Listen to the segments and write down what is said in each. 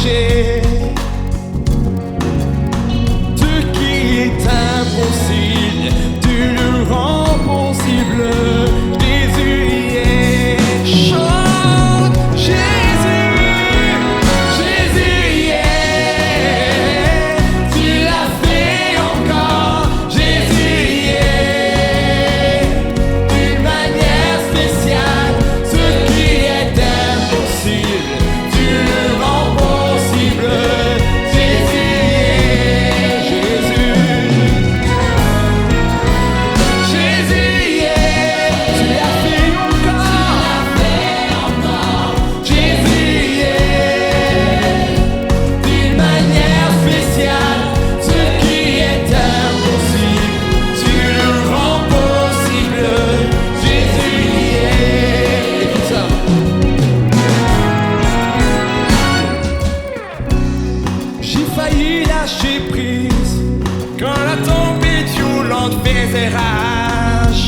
péché. Ce qui est impossible, tu le rends possible. Jésus y est. Chante Jésus, Jésus y est. Tu l'as fait encore, Jésus y est. D'une manière spéciale, ce qui est impossible, tu le rends possible. Jésus y est. Jésus y est. Tu l'as fait encore. Jésus y est. D'une manière spéciale, ce qui est impossible, tu le rends possible. Jésus y est. Écoute ça. J'ai failli lâcher prise quand la tempête violente faisait rage.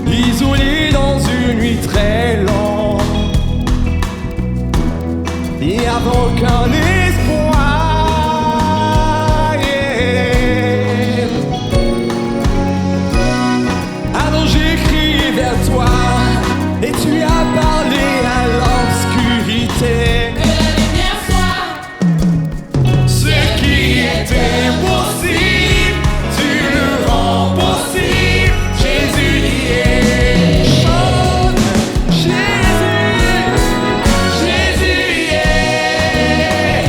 Isolé dans une nuit très longue, et avant qu'un espoir, yeah. Alors j'ai crié vers toi, et tu as parlé à l'obscurité. Ce qui est impossible, tu le rends possible. Jésus y est. Chante Jésus, Jésus y est.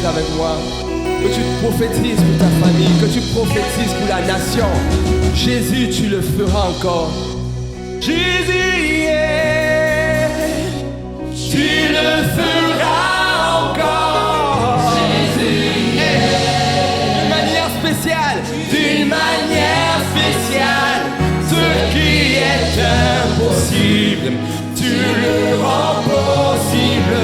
prophétises avec moi. Que tu prophétises pour ta famille, que tu prophétises pour la nation. Jésus, tu le feras encore. Jésus, yeah, tu le feras encore. Jésus, yeah, d'une manière spéciale, d'une manière spéciale. Ce qui est impossible, tu le rends possible.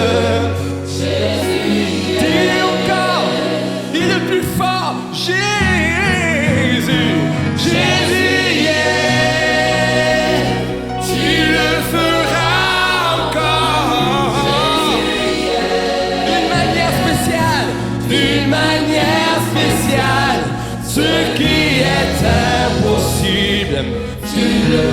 Jésus, dis encore, il est le plus fort. Jésus, Jésus, yeah, tu le feras encore. Jésus, yeah, d'une manière spéciale, d'une manière spéciale. Ce qui est impossible, tu le